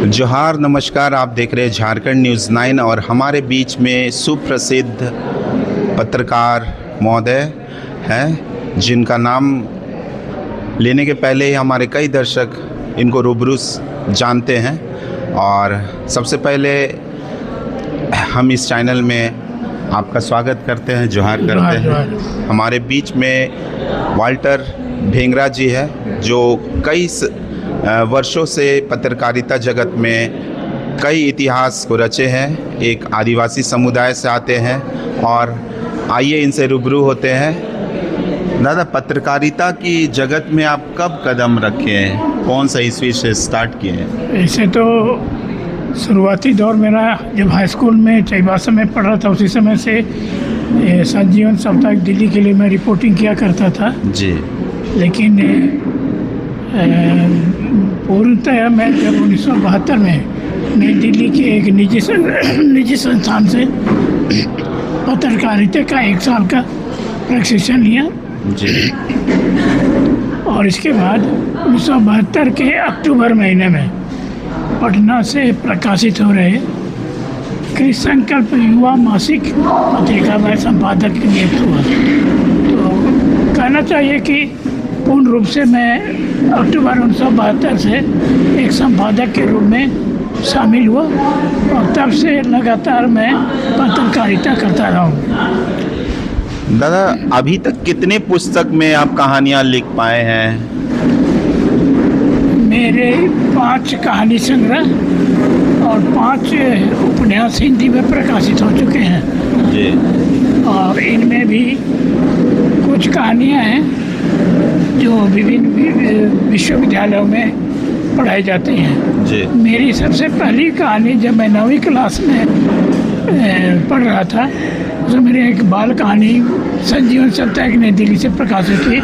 जोहार नमस्कार, आप देख रहे हैं झारखंड न्यूज़ 9 और हमारे बीच में सुप्रसिद्ध पत्रकार महोदय हैं जिनका नाम लेने के पहले ही हमारे कई दर्शक इनको रूबरू जानते हैं। और सबसे पहले हम इस चैनल में आपका स्वागत करते हैं, जोहार करते हैं। हमारे बीच में वाल्टर भेंगरा जी है जो कई वर्षों से पत्रकारिता जगत में कई इतिहास को रचे हैं। एक आदिवासी समुदाय से आते हैं और आइए इनसे रूबरू होते हैं। दादा, पत्रकारिता की जगत में आप कब कदम रखे हैं, कौन सा ईस्वी से स्टार्ट किए हैं? ऐसे तो शुरुआती दौर मेरा जब हाई स्कूल में चाईबासा में पढ़ रहा था, उसी समय से संजीवन साप्ताहिक दिल्ली के लिए मैं रिपोर्टिंग किया करता था जी। लेकिन पूर्णतः मैं जब 1972 में नई दिल्ली के एक निजी संस्थान से पत्रकारिता का 1 साल का प्रशिक्षण लिया जी। और इसके बाद 1972 के अक्टूबर महीने में पटना से प्रकाशित हो रहे कृषि संकल्प युवा मासिक पत्रिका में संपादक नियुक्त हुआ। तो कहना चाहिए कि पूर्ण रूप से मैं अक्टूबर 1972 से एक संपादक के रूप में शामिल हुआ और तब से लगातार मैं पत्रकारिता करता रहा हूँ। दादा, अभी तक कितने पुस्तक में आप कहानियाँ लिख पाए हैं? मेरे 5 कहानी संग्रह और 5 उपन्यास हिंदी में प्रकाशित हो चुके हैं जी। और इनमें भी कुछ कहानियाँ हैं जो विभिन्न विश्वविद्यालयों में पढ़ाई जाती हैं जी। मेरी सबसे पहली कहानी जब मैं 9वीं क्लास में पढ़ रहा था, उसमें मेरी एक बाल कहानी संजीवन साप्ताहिक नई दिल्ली से प्रकाशित हुई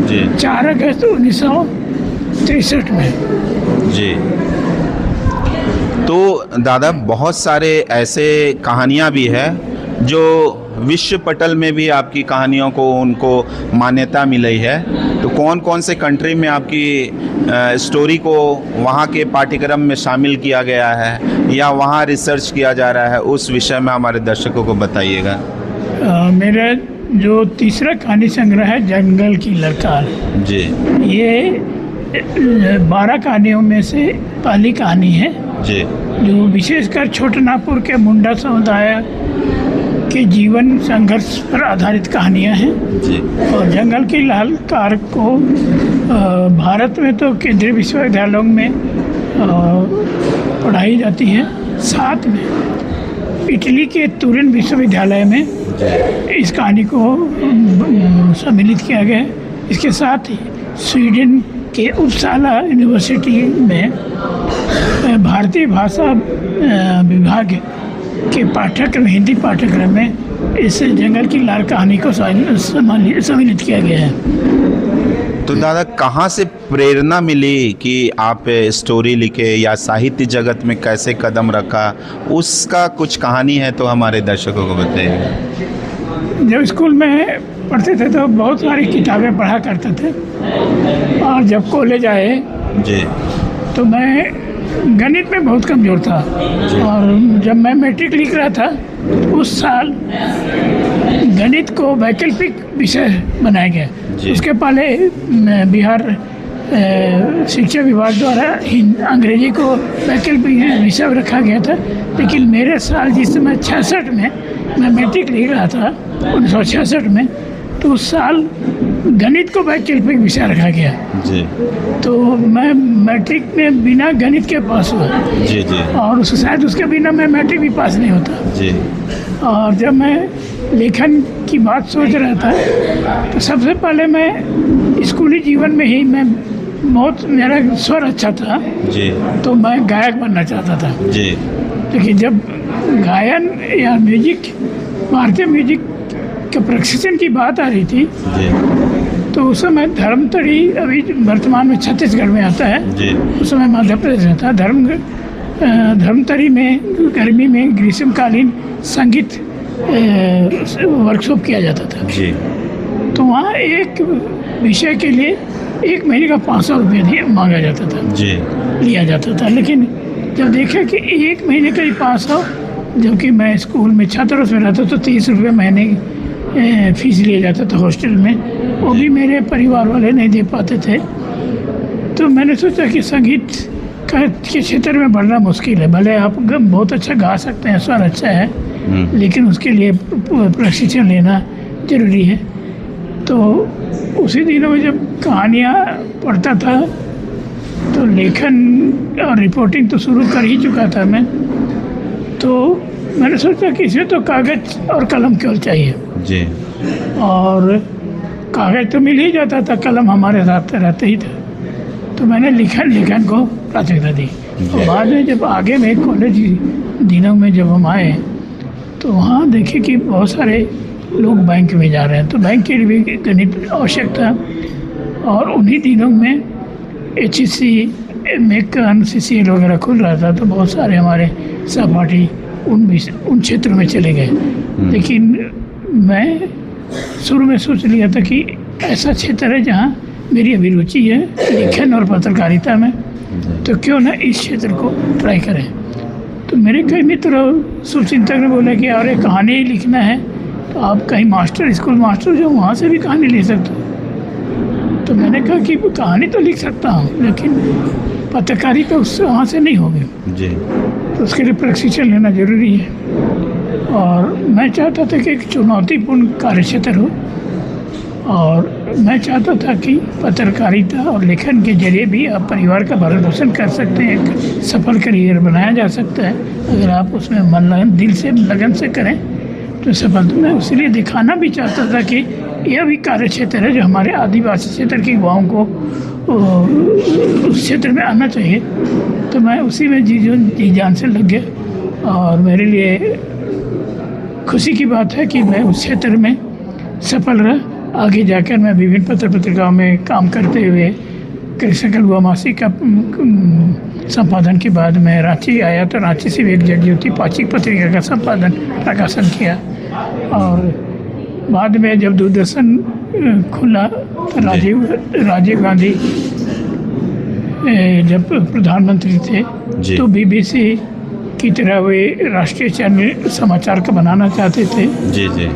जी। 4 अगस्त 1963 में जी। तो दादा, बहुत सारे ऐसे कहानियाँ भी है जो विश्व पटल में भी आपकी कहानियों को उनको मान्यता मिली है। तो कौन कौन से कंट्री में आपकी स्टोरी को वहाँ के पाठ्यक्रम में शामिल किया गया है या वहाँ रिसर्च किया जा रहा है, उस विषय में हमारे दर्शकों को बताइएगा। मेरा जो तीसरा कहानी संग्रह है जंगल की ललकार जी। ये 12 कहानियों में से पहली कहानी है जी। जो विशेषकर छोटनागपुर के मुंडा समुदाय के जीवन संघर्ष पर आधारित कहानियाँ हैं जी। और जंगल की ललकार को भारत में तो केंद्रीय विश्वविद्यालयों में पढ़ाई जाती है, साथ में इटली के तुरिन विश्वविद्यालय में इस कहानी को सम्मिलित किया गया है। इसके साथ ही स्वीडन के उपसाला यूनिवर्सिटी में भारतीय भाषा विभाग के पाठ्यक्रम हिंदी पाठ्यक्रम में इस जंगल की लाल कहानी को सम्मिलित किया गया है। तो दादा, कहाँ से प्रेरणा मिली कि आप स्टोरी लिखे या साहित्य जगत में कैसे कदम रखा, उसका कुछ कहानी है तो हमारे दर्शकों को बताइए। जब स्कूल में पढ़ते थे तो बहुत सारी किताबें पढ़ा करते थे और जब कॉलेज आए जी तो मैं गणित में बहुत कमज़ोर था और जब मैं मैट्रिक लिख रहा था उस साल गणित को वैकल्पिक विषय बनाया गया। उसके पहले बिहार शिक्षा विभाग द्वारा अंग्रेजी को वैकल्पिक विषय रखा गया था, लेकिन मेरे साल जिस समय 66 में मैं मैट्रिक लिख रहा था 1966 में, तो उस साल गणित को वैकल्पिक विषय रखा गया जी। तो मैं मैट्रिक में बिना गणित के पास हुआ जी जी। और शायद उसके बिना मैं मैट्रिक भी पास नहीं होता जी। और जब मैं लेखन की बात सोच रहा था तो सबसे पहले मैं स्कूली जीवन में ही मेरा स्वर अच्छा था जी। तो मैं गायक बनना चाहता था जी। लेकिन जब गायन या म्यूजिक, भारतीय म्यूजिक के प्रशिक्षण की बात आ रही थी जी। तो उस समय धर्मतरी, अभी वर्तमान में छत्तीसगढ़ में आता है जी। उस समय मध्य प्रदेश में था। धर्मतरी में गर्मी में ग्रीष्मकालीन संगीत वर्कशॉप किया जाता था जी। तो वहाँ एक विषय के लिए 1 महीने का 500 रुपये मांगा जाता था जी। लिया जाता था। लेकिन जब देखा कि 1 महीने का ही पास हो, जबकि मैं स्कूल में छात्रावास में रहता तो 30 रुपये महीने फीस लिया जाता था हॉस्टल में, वो भी मेरे परिवार वाले नहीं दे पाते थे। तो मैंने सोचा कि संगीत के क्षेत्र में बढ़ना मुश्किल है। भले आप बहुत अच्छा गा सकते हैं, स्वर अच्छा है, लेकिन उसके लिए प्रशिक्षण लेना ज़रूरी है। तो उसी दिनों में जब कहानियाँ पढ़ता था तो लेखन और रिपोर्टिंग तो शुरू कर ही चुका था मैं। तो मैंने सोचा कि इसमें तो कागज़ और कलम केवल चाहिए जी। और कागज़ तो मिल ही जाता था, कलम हमारे साथ रहते ही था। तो मैंने लेखन को प्राथमिकता दी। और बाद में जब आगे में कॉलेज दिनों में जब हम आए तो वहाँ देखे कि बहुत सारे लोग बैंक में जा रहे हैं, तो बैंक के लिए भी गणित आवश्यक था। और उन्हीं दिनों में HEC, मेकन, CCL वगैरह खुल रहा था, तो बहुत सारे हमारे सहपाठी उन क्षेत्रों में चले गए। लेकिन मैं शुरू में सोच लिया था कि ऐसा क्षेत्र है जहाँ मेरी अभिरुचि है लेखन और पत्रकारिता में, तो क्यों ना इस क्षेत्र को ट्राई करें। तो मेरे कई मित्र शुभचिंतक ने बोला कि अरे कहानी ही लिखना है तो आप कहीं स्कूल मास्टर जो वहाँ से भी कहानी लिख सकते हो। तो मैंने कहा कि कहानी तो लिख सकता हूँ, लेकिन पत्रकारिता उससे वहाँ से नहीं होगी जी। तो उसके लिए प्रशिक्षण लेना ज़रूरी है। और मैं चाहता था कि एक चुनौतीपूर्ण कार्यक्षेत्र हो, और मैं चाहता था कि पत्रकारिता और लेखन के जरिए भी आप परिवार का भरण पोषण कर सकते हैं, एक सफल करियर बनाया जा सकता है अगर आप उसमें मन लगन दिल से लगन से करें तो सफल। तो मैं इसलिए दिखाना भी चाहता था कि यह भी कार्य क्षेत्र है जो हमारे आदिवासी क्षेत्र के युवाओं को उस क्षेत्र में आना चाहिए। तो मैं उसी में जी जान से लग गया। और मेरे लिए खुशी की बात है कि मैं उस क्षेत्र में सफल रहा। आगे जाकर मैं विभिन्न पत्र पत्रिकाओं में काम करते हुए कृष्ण हुआ मासिक का संपादन के बाद मैं रांची आया, तो रांची से भी एक जड़ज्योति पाक्षिक पत्रिका का संपादन प्रकाशन किया। और बाद में जब दूरदर्शन खुला तो राजीव गांधी जब प्रधानमंत्री थे तो BBC की तरह वे राष्ट्रीय चैनल समाचार का बनाना चाहते थे जी जी।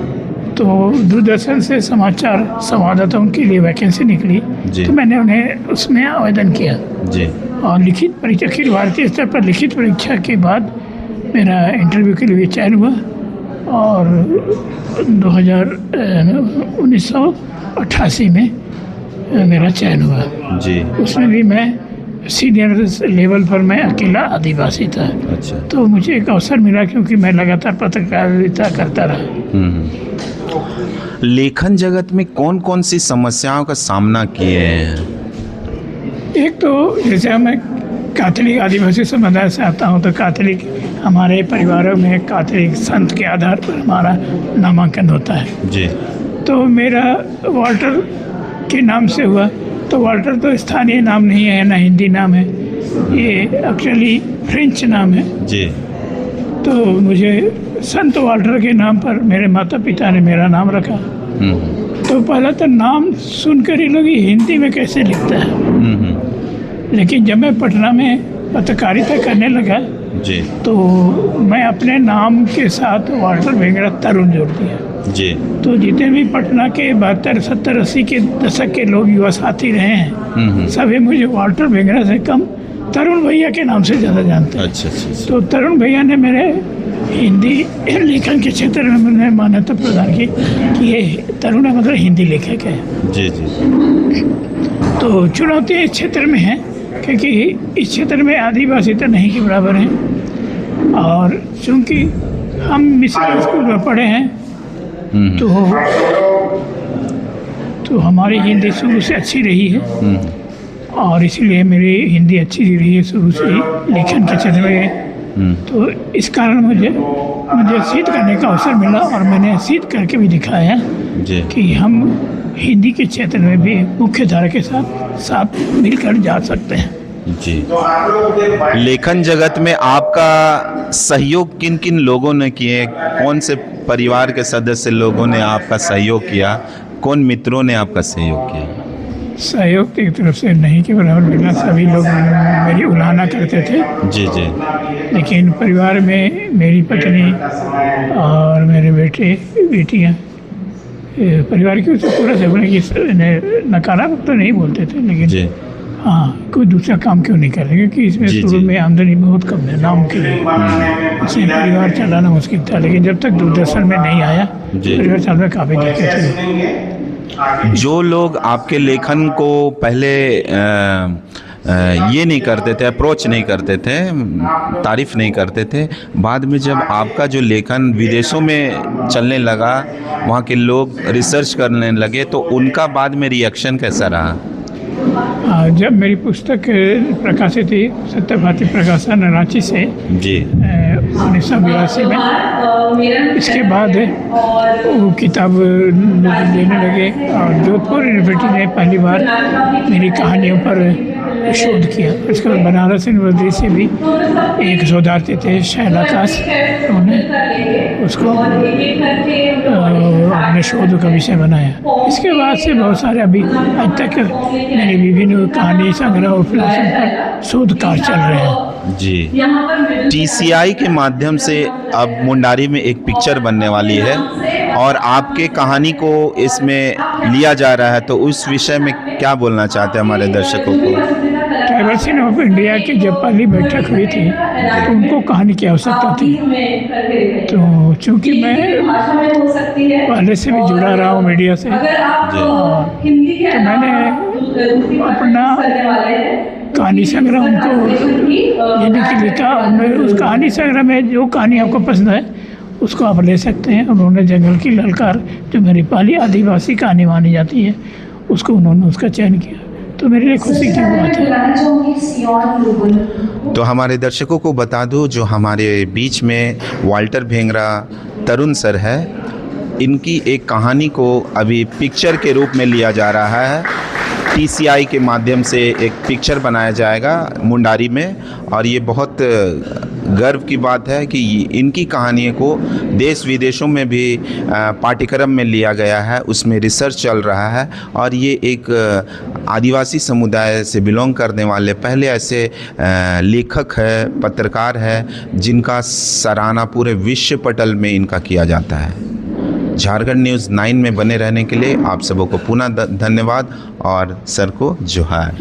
तो दूरदर्शन से समाचार संवाददाताओं के लिए वैकेंसी निकली, तो मैंने उन्हें उसमें आवेदन किया जी। और लिखित परीक्षा, अखिल भारतीय स्तर पर लिखित परीक्षा के बाद मेरा इंटरव्यू के लिए चयन हुआ। और 1988 में मेरा चयन हुआ जी। उसमें भी मैं सीनियर लेवल पर मैं अकेला आदिवासी था। अच्छा। तो मुझे एक अवसर मिला क्योंकि मैं लगातार पत्रकारिता करता रहा। लेखन जगत में कौन कौन सी समस्याओं का सामना किए हैं? एक तो जैसे मैं कैथोलिक आदिवासी समुदाय से आता हूँ, तो कैथोलिक हमारे परिवारों में कैथोलिक संत के आधार पर हमारा नामांकन होता है जी। तो मेरा वाल्टर के नाम से हुआ, तो वाल्टर तो स्थानीय नाम नहीं है, ना हिंदी नाम है, ये एक्चुअली फ्रेंच नाम है जी। तो मुझे संत वाल्टर के नाम पर मेरे माता पिता ने मेरा नाम रखा। तो पहला तो नाम सुनकर ही लोग हिंदी में कैसे लिखता है, लेकिन जब मैं पटना में पत्रकारिता करने लगा जी, तो मैं अपने नाम के साथ वाल्टर भेंगड़ा तरुण जोड़ दिया जी। तो जितने भी पटना के 72, 70, 80 के दशक के लोग युवा साथी रहे हैं, सभी मुझे वाल्टर भेंगड़ा से कम तरुण भैया के नाम से ज़्यादा जानते हैं। अच्छा। तो तरुण भैया ने मेरे हिंदी लेखन के क्षेत्र में मैंने मान्यता प्रदान की कि ये तरुण है, मतलब हिंदी लेखक है जी जी। तो चुनौती इस क्षेत्र में है क्योंकि इस क्षेत्र में आदिवासी तो नहीं के बराबर हैं, और चूँकि हम मिशन स्कूल में पढ़े हैं तो हमारी हिंदी शुरू से अच्छी रही है, और इसलिए मेरी हिंदी अच्छी रही है शुरू से ही लेखन के क्षेत्र में। तो इस कारण मुझे सिद्ध करने का अवसर मिला, और मैंने सिद्ध करके भी दिखाया कि हम हिंदी के क्षेत्र में भी मुख्य धारा के साथ मिलकर जा सकते हैं जी। लेखन जगत में आपका सहयोग किन किन लोगों ने किए? कौन से परिवार के सदस्य लोगों ने आपका सहयोग किया? कौन मित्रों ने आपका सहयोग किया? सहयोग तो एक तरफ से नहीं के बराबर मिला। सभी लोग मेरी उलाहना करते थे, जी जी लेकिन परिवार में मेरी पत्नी और मेरे बेटे बेटियां परिवार की ओर से पूरा सहयोग, कि नकारात्मक तो नहीं बोलते थे, लेकिन जी हाँ कोई दूसरा काम क्यों नहीं कर रहे, क्योंकि इसमें जी, शुरू जी। में आमदनी बहुत कम है नाम के लिए, इसलिए परिवार चलाना मुश्किल था। लेकिन जब तक दूरदर्शन में नहीं आया, जी। परिवार चलाने में काफ़ी दिक्कत हुई। जो लोग आपके लेखन को पहले ये नहीं करते थे, अप्रोच नहीं करते थे, तारीफ़ नहीं करते थे, बाद में जब आपका जो लेखन विदेशों में चलने लगा, वहाँ के लोग रिसर्च करने लगे, तो उनका बाद में रिएक्शन कैसा रहा? जब मेरी पुस्तक प्रकाशित हुई सत्य भारती प्रकाशन रांची से जी 1982 में, इसके बाद वो किताब लोग लेने लगे और जोधपुर यूनिवर्सिटी ने पहली बार मेरी कहानियों पर शोध किया। उसके बाद बनारस यूनिवर्सिटी से भी एक शोधार्थी थे शैलाकाश, उन्होंने उसको अपने शोध का विषय बनाया। इसके बाद से बहुत सारे अभी आज तक मेरे विभिन्न कहानी संग्रह और फिलोसफी पर शोध कार्य चल रहे हैं। जी TCI के माध्यम से अब मुंडारी में एक पिक्चर बनने वाली है और आपके कहानी को इसमें लिया जा रहा है, तो उस विषय में क्या बोलना चाहते हैं हमारे दर्शकों को? ट्राइबल्स इन ऑफ इंडिया की जब पहली बैठक हुई थी तो उनको कहानी की आवश्यकता थी, तो चूँकि मैं पहले से भी जुड़ा रहा हूँ मीडिया से, तो मैंने अपना कहानी संग्रह उनको लेने के लिए कहा। और मैं उस कहानी संग्रह में जो कहानी आपको पसंद है उसको आप ले सकते हैं। उन्होंने जंगल की ललकार, जो मेरी पहली आदिवासी कहानी मानी जाती है, उसको उन्होंने उसका चयन किया, तो मेरे लिए खुशी की बात है। तो हमारे दर्शकों को बता दूं, जो हमारे बीच में वाल्टर भेंगरा तरुण सर है, इनकी एक कहानी को अभी पिक्चर के रूप में लिया जा रहा है। TCI के माध्यम से एक पिक्चर बनाया जाएगा मुंडारी में, और ये बहुत गर्व की बात है कि इनकी कहानियों को देश विदेशों में भी पाठ्यक्रम में लिया गया है, उसमें रिसर्च चल रहा है। और ये एक आदिवासी समुदाय से बिलोंग करने वाले पहले ऐसे लेखक है, पत्रकार है, जिनका सराहना पूरे विश्व पटल में इनका किया जाता है। झारखंड न्यूज़ 9 में बने रहने के लिए आप सबों को पुनः धन्यवाद और सर को जोहार।